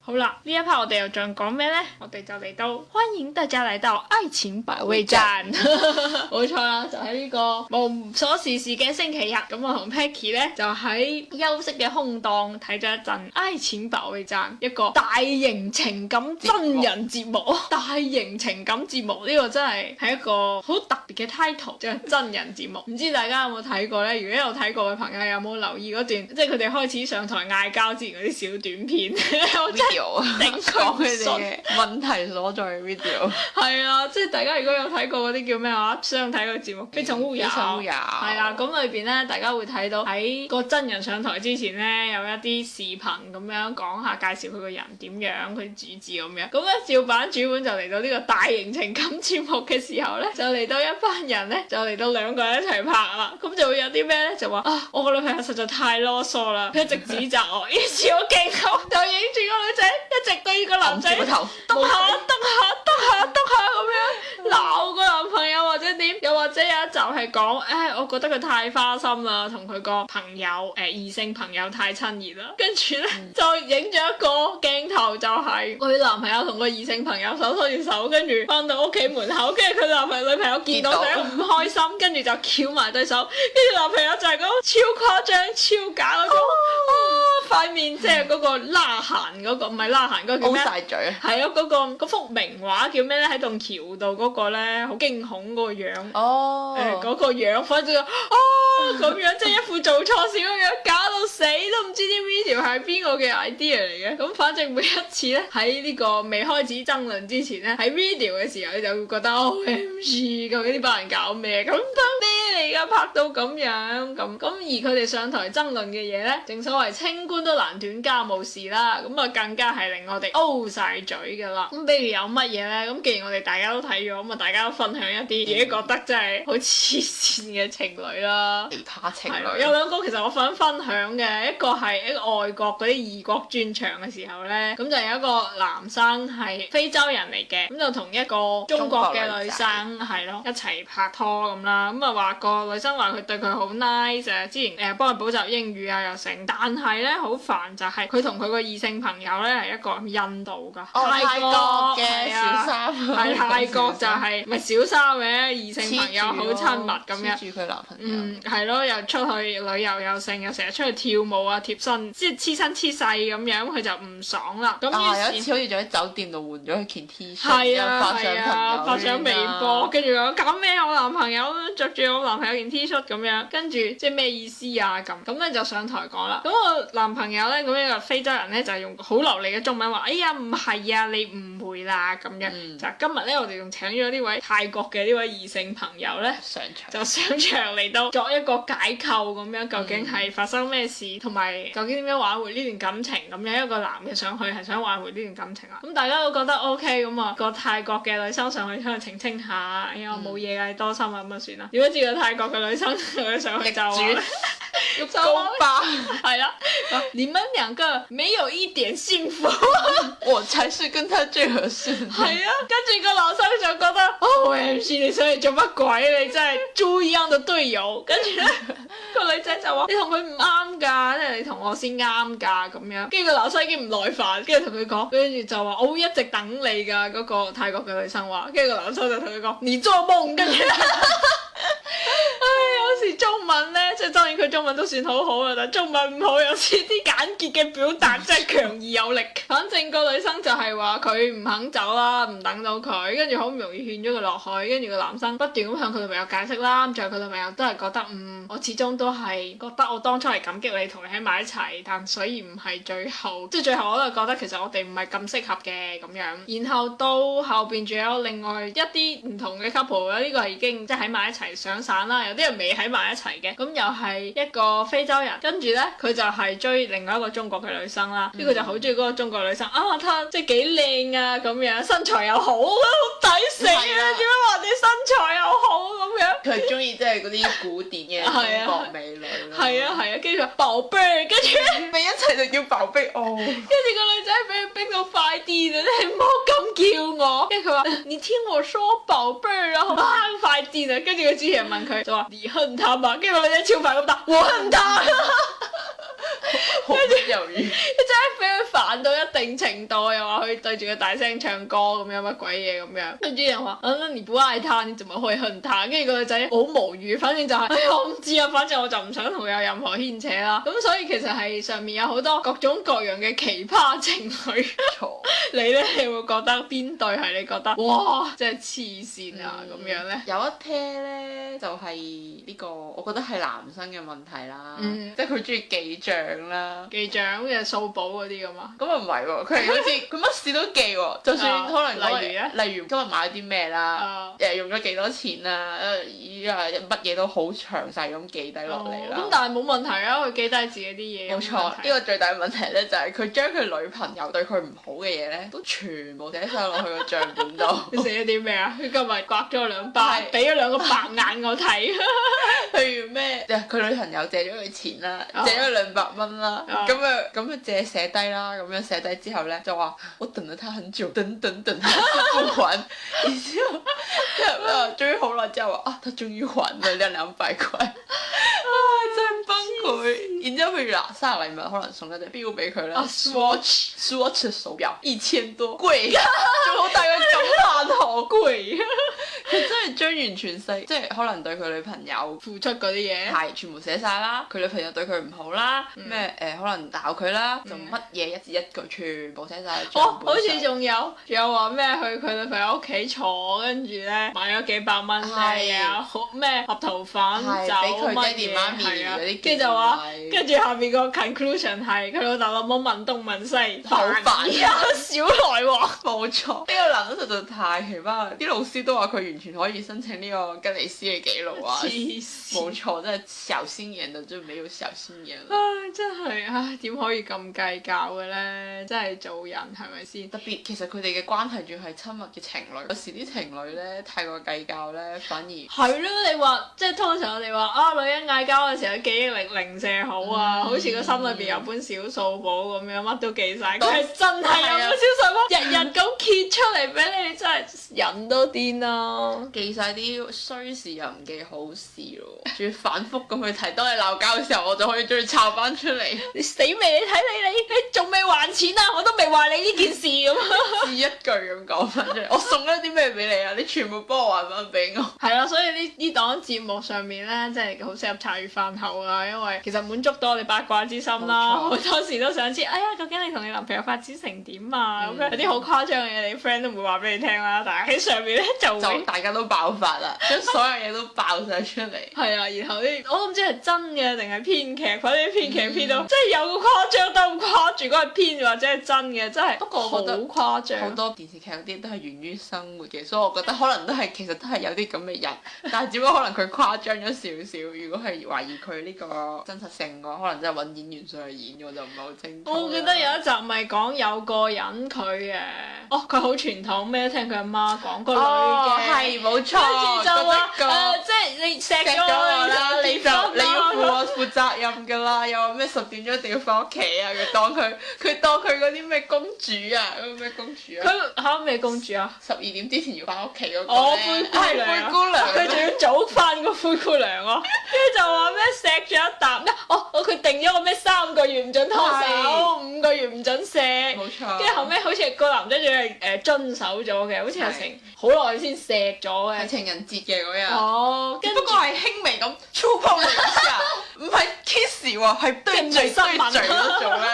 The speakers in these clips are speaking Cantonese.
好啦，呢一 part 我哋又仲講咩呢？我哋就嚟到歡迎大家嚟到愛情保衛戰，冇錯啦，就喺呢個無所事事嘅星期日，咁我同 Peggy 咧就喺休息嘅空檔睇咗一陣愛情保衛戰，一個大型情感真人節目。大型情感節目呢個真係一個好特別嘅 title， 就係真人節目。唔知大家有冇睇過呢？如果有睇過嘅朋友有冇留意嗰段，即係佢哋開始上台嗌交之前嗰啲小短片？頂講佢哋嘅問題所在嘅 video。係啊，即係大家如果有睇過嗰啲叫咩話，相睇個節目《非誠勿擾》，係啊，咁裏邊咧，大家會睇到喺個真人上台之前咧，有一啲視頻咁樣講下介紹佢個人點樣，佢主旨咁樣。咁咧，照版主本就嚟到呢個大型情感節目嘅時候咧，就嚟到一班人咧，就嚟到兩個人一齊拍啦。咁就會有啲咩咧，就話啊，我個女朋友實在太囉嗦啦，佢一直指責我，於是我勁嬲，就影住個女仔。一直對個男仔篤下咁樣鬧個男朋友或者點，又或者有一集係講，我覺得佢太花心啦，同佢個朋友異性朋友太親熱啦，跟住咧就影咗一個鏡頭，就係佢男朋友同個異性朋友手拖住手，跟住翻到屋企門口，跟住佢男朋友女朋友見到佢唔開心，跟住就翹埋對手，跟住男朋友就係嗰種超誇張超假嗰種。塊面即係嗰個拉痕嗰個，唔係拉痕嗰個叫咩？好晒嘴啊！係咯，嗰幅名畫叫咩咧？喺棟橋度嗰個咧，好驚恐嗰個樣。哦。嗰個樣，反正咁樣，即係一副做錯事嗰樣，搞到死都唔知啲 video 係邊個嘅 idea 嚟嘅。咁反正每一次咧，喺呢個未開始爭論之前咧，喺 video 嘅時候，你就會覺得 OMG，究竟呢班人搞咩？咁得咩嚟㗎？拍到咁樣咁，而佢哋上台爭論嘅嘢咧，正所謂清官都難斷家務事啦，咁啊更加係令我哋 O 晒嘴噶啦。咁比如有乜嘢咧？咁既然我哋大家都睇咗，咁啊大家都分享一啲自己覺得真係好黐線嘅情侶啦。其他情侶有兩個其實我想分享嘅，一個係一個外國嗰啲異國專場嘅時候咧，咁就有一個男生係非洲人嚟嘅，咁就同一個中國嘅女生係咯一齊拍拖咁啦。咁啊話個女生話佢對佢好 nice， 之前幫佢補習英語啊又成，但係咧好煩就係佢同佢個異性朋友咧係一個印度㗎，泰國嘅小三，係泰國就係唔係小三嘅異性朋友好親密咁樣，黐住佢男朋友，係咯，又出去旅遊又成，又成日出去跳舞啊貼身，即係黐身黐世咁樣，佢就唔爽啦。咁有一次好似仲喺酒店度換咗佢件 T 恤，係啊，發上微博，跟住講搞咩我男朋友着住我男朋友件 T 恤咁樣，跟住即係咩意思啊咁咧就上台講啦。咁我男朋友咧，咁呢個非洲人咧就係用好流利嘅中文話：哎呀唔係啊，你誤會啦咁樣。就今日咧，我哋仲請咗呢位泰國嘅呢位異性朋友咧就上場嚟到作一個解構咁樣，究竟係發生咩事，同埋究竟點樣挽回呢段感情咁樣。一個男嘅上去係想挽回呢段感情啦。咁大家都覺得 OK 咁啊，個泰國嘅女生上去澄清下，哎呀冇嘢㗎，你多心啊咁啊算啦。點解知個泰國嘅女生佢上去就話要高八，係啦，你們兩個沒有一點幸福，我才是跟他最合適。係啊，跟住個男生就覺得OMG，你上嚟做乜鬼？你真係豬一樣嘅隊友。跟住咧個女仔就話：你同佢唔啱㗎，即係你同我先啱㗎咁樣。跟住個男生已經唔耐煩，跟住同佢講，跟住就話我會一直等你㗎。嗰個泰國嘅女生話，跟住個男生就同佢講：你做夢。跟住。有時中文咧，即係當然佢中文都算好好啦，但係中文唔好，有時啲簡潔嘅表達真係強而有力。反正個女生就係話佢唔肯走啦，唔等到佢，跟住好唔容易勸咗佢落去，跟住個男生不斷咁向佢女朋友解釋啦，最後佢女朋友都係覺得我始終都係覺得我當初係感激你同你喺埋一齊，但所以唔係最後，即係最後我都係覺得其實我哋唔係咁適合嘅咁樣。然後到後邊仲有另外一啲唔同嘅 couple 啦，呢個係已經即係喺埋一齊想散啦，有啲人未喺埋一齊嘅，咁又係一個非洲人，跟住咧佢就係追另外一個中國嘅女生啦，呢個就好中意嗰個中國女生啊，她即係幾靚啊咁樣，身材又好，好抵死啊！點解話你身材又好咁樣？佢中意即係嗰啲古典嘅中國美女咯。係啊，跟住話寶貝，跟住咪一齊就叫寶貝哦。跟住個女仔俾佢逼到快啲啦，你唔好咁叫我。跟住佢話：你聽我說寶貝，然後快啲啦。跟住個主持人問佢就話：你恨他嗎？跟住個女仔超快咁答：我恨他。毫不猶豫。真係俾佢煩到一定程度，又話佢對住佢大聲唱歌咁樣乜鬼嘢咁樣，跟住啲人話那你不愛他，你怎麼會恨他？跟住個女仔好無語，反正就係、我唔知啊，反正我就唔想同佢有任何牽扯啦。咁所以其實係上面有好多各種各樣嘅奇葩情侶。錯。你咧，你會覺得邊對係你覺得哇，真係黐線啊咁樣咧？有一 pair 咧就係呢個，我覺得係男生嘅問題啦，即係佢中意記帳啦，記帳好似係數簿嗰啲咁啊。咁啊唔係喎，佢係好似佢乜事都記喎，就算可能例如咧，例如今日買咗啲咩啦，用咗幾多錢啦，乜嘢都好詳細咁記低落嚟啦。咁但係冇問題啊，佢記低自己啲嘢。冇錯，呢個最大嘅問題咧就係佢將佢女朋友對佢唔好嘅嘢咧，都全部寫晒落去個帳本度。佢寫咗啲咩啊？佢今日刮咗我兩巴，俾咗兩個白眼我睇。譬如咩？佢女朋友借咗佢錢啦，借咗200蚊啦，咁啊借寫低啦，咁樣寫低之後咧就話我等咗他很久，等他還是不還，然之後終於好耐之後話他終於還了200塊，真係崩潰。然之後譬如嗱，生日禮物可能送一隻錶俾佢啦，Swatch 手錶1000多，貴，仲好大個感嘆號，貴。佢真係將完全即係可能對佢女朋友付出嗰啲嘢，係全部寫晒啦。佢女朋友對佢唔好啦，咩可能鬧佢啦，就乜嘢一字一句全部寫晒喺帳本上。好似仲有話咩去佢女朋友屋企坐，跟住咧買咗幾百蚊嘅嘢，好咩合桃粉酒俾佢爹哋媽咪嗰啲，跟住就話，跟住下邊個 conclusion 係佢老豆老母問東問西，好煩啊，小來喎。冇錯，呢個男人實在太奇葩啦！啲老師都話佢完全可以申請呢個吉尼斯嘅紀錄啊！冇錯，真係小心眼的就沒有小心眼。唉，真係唉，點可以咁計較嘅咧？真係做人係咪先？特別其實佢哋嘅關係仲係親密嘅情侶，有時啲情侶咧太過計較咧，反而係咯。你話即係通常我哋話啊，女人嗌交嘅時候記憶力零舍好啊，好似個心裏邊有本小數簿咁樣，乜都記晒。佢係真係有本小數簿，日日咁揭出嚟俾你，真係人都癲啦！記晒啲衰事又唔記好事咯，仲要反覆咁去睇。當你鬧交嘅時候，我就可以將佢抄翻出嚟。你死未？你睇你仲未還錢啊？我都未還你呢件事咁。字一句咁講翻出嚟，我送咗啲咩俾你啊？你全部幫我還翻俾我。係啦，所以呢檔節目上面咧，真係好適合茶餘飯後啊，因為其實滿足到我哋八卦之心啦。好多時都想知，哎呀，究竟你同你男朋友發展成點啊？咁樣有啲好誇張嘅嘢，你 friend 都唔會話俾你聽啦。但係喺上面咧就大家都爆發啦，將所有嘢都爆晒出嚟。係啊，然後我都唔知係真嘅定係編劇，反正編劇編到真係有個誇張得咁誇住，嗰係編或者係真嘅，真係。不過我覺得好誇張。好多電視劇嗰啲都係源於生活嘅，所以我覺得可能其實都係有啲咁嘅人，但係只不過可能佢誇張咗少少。如果係懷疑佢呢個真實性嘅話，可能真係揾演員上去演，我就唔係好清楚。我記得有一集咪講有個人佢佢好傳統，咩都聽佢阿媽講，個女嘅係冇錯，跟住就話即係你錫咗我啦，你要負責任㗎啦，又話咩10點鐘一定要翻屋企啊！佢當佢嗰啲咩公主啊，嗰個咩公主啊？佢嚇咩公主啊？12點之前要翻屋企嗰個灰姑娘，佢仲要早翻個灰姑娘咯。跟住就話咩錫咗一啖咧，佢定咗個咩3個月唔準拖手，5個月唔準錫。冇錯。跟住後尾好似個男仔仲係遵守咗嘅，好似係成好耐先錫咗嘅。係情人節嘅嗰日。只不過係輕微咁觸碰你一下，唔係 kiss 喎，係對嘴嗰種咧，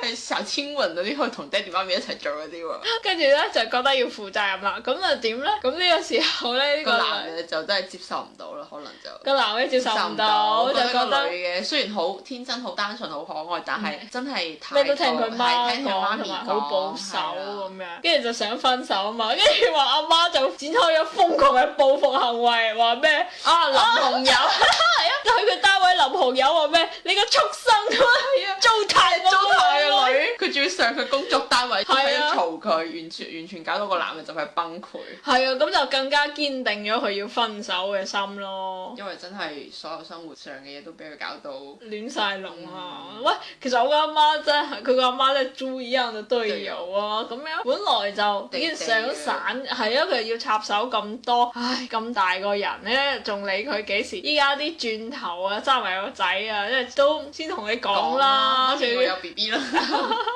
真係小親吻嗰啲，可以同爹哋媽咪一齊做嗰啲喎。跟住咧就覺得要負責任啦，咁就點咧？咁呢個時候咧，呢個男嘅就真係接受唔到啦，可能就個男嘅接受唔到，就覺得女嘅雖然好天真、好單純、好可愛，但係真係咩都聽佢媽講，同埋好保守咁樣，跟住就想分手啊嘛，跟住話阿媽就展開咗瘋狂嘅報復行為，話咩林紅友係啊，去佢單位林紅友話咩你個畜生啊，糟蹋嘅女，佢仲要上佢工作單位，喺度嘈佢，完全搞到個男嘅就係崩潰。係啊，咁就更加堅定咗佢要分手嘅心咯。因為真係所有生活上嘅嘢都俾佢搞到亂晒龍啊！喂，其實我個阿媽真係佢個阿媽真係豬一樣嘅隊友啊！咁樣本來就已經想散，係啊，佢要插手咁多，唉，咁大個人咧，仲理佢幾時？依家啲轉頭啊，爭埋個仔啊，即係都先同你講啦，仲要有 B B 啦，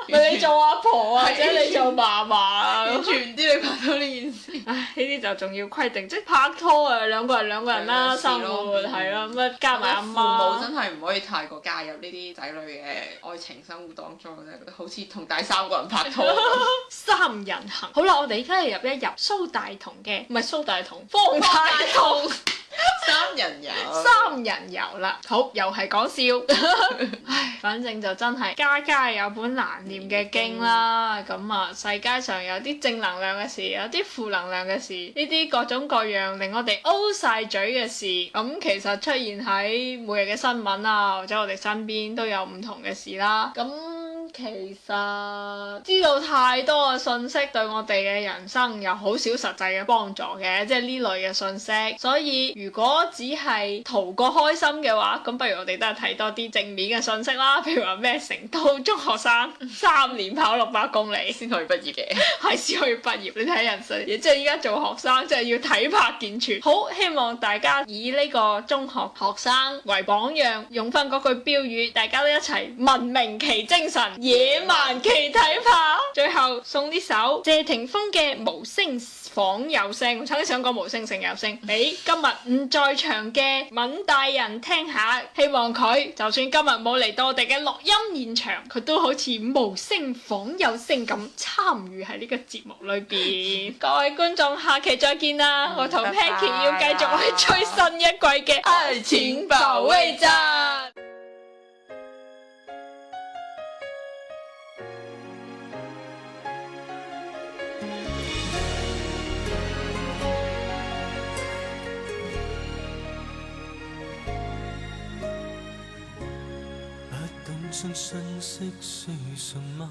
咪你做阿婆啊，或者你做嫲嫲啊，完全唔知你拍拖呢件事。唉，呢啲就仲要規定，即係拍拖啊，兩個人啦，生活係咯，咁啊加埋阿媽。父母真係唔可以太過介入呢啲仔女嘅愛情生活當中，真係覺得好似同第三個人拍拖。三人行。好啦，我哋而家嚟入一入蘇大同嘅，唔係蘇大同，方大同。三人遊，三人遊啦，好又係講笑，唉，反正就真係家家有本難念嘅經啦。咁啊，世界上有啲正能量嘅事，有啲負能量嘅事，呢啲各種各樣令我哋 O 晒嘴嘅事，咁其實出現喺每日嘅新聞啊，或者我哋身邊都有唔同嘅事啦。咁其實知道太多嘅信息對我哋嘅人生有好少實際嘅幫助嘅，即係呢類嘅信息。所以如果只係圖個開心嘅話，咁不如我哋都係睇多啲正面嘅信息啦。譬如話咩成都中學生3年跑600公里先可以畢業嘅，係先可以畢業。你睇人生，即係依家做學生，即係要體魄健全。好，希望大家以呢個中學學生為榜樣，用翻嗰句標語，大家都一齊文明其精神，野蠻其體魄。最後送呢首謝霆鋒嘅無聲仿有聲，我曾經想講無聲勝有聲，俾今日唔在場嘅敏大人聽下。希望佢就算今日冇嚟到我哋嘅錄音現場，佢都好似無聲仿有聲咁參與喺呢個節目裏邊。各位觀眾，下期再見啦！我同 Peggy 要繼續去追新一季嘅《愛情保衛戰》。信信息需信嗎？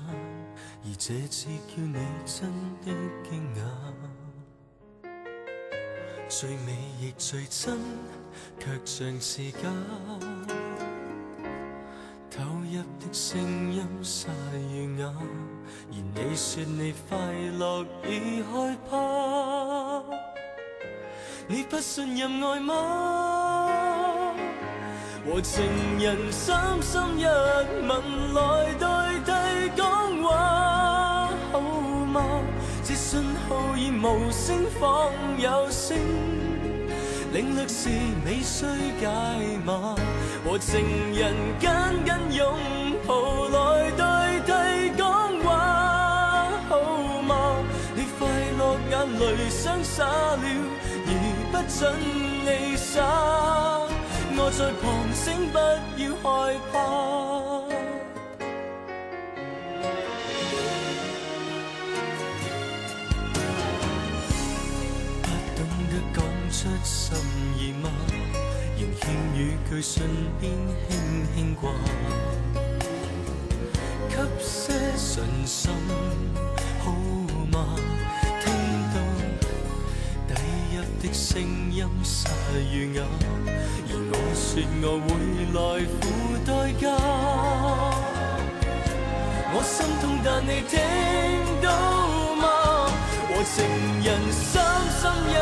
而這次叫你真的驚訝，最美亦最真，卻像是假。投入的聲音沙與啞，而你說你快樂已害怕，你不信任愛嗎？和情人三心一吻來代替講話，好嗎？這信號已無聲仿有聲，領略是未需解碼。和情人緊緊擁抱來代替講話，好嗎？你快樂眼淚雙灑了，而不准你灑。我在旁聲，不要害怕。不懂得講出心意嗎？仍欠語句信邊輕輕掛，給些信心好嗎？聽到低泣的聲音沙與啞，而我說我會來付代價，我心痛但你聽到嗎？和情人三心一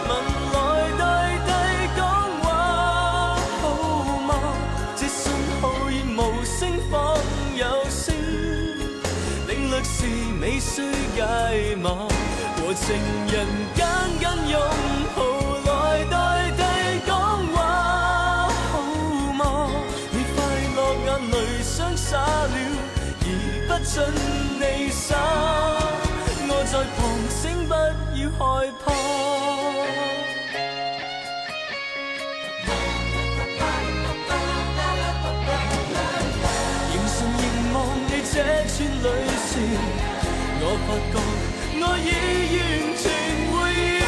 吻來代替講話，好嗎？這信號已無聲仿有聲，領略是未需解碼。和情人緊緊擁抱來代替講話，好嗎？你快樂眼淚雙灑了，而不准你灑。我在旁聲，不要害怕。凝神凝望你這串淚線，我發覺我已完全回憶，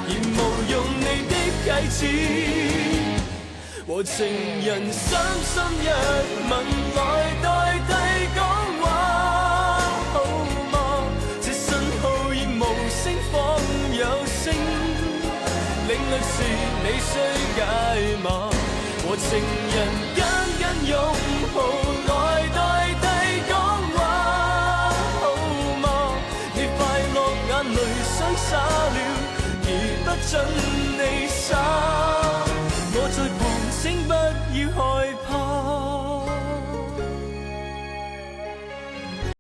而無用你的啟齒。和情人三心一吻來代替講話，解碼，和情人緊緊擁抱來代替講話，好嗎？你快樂眼淚想灑了，而不准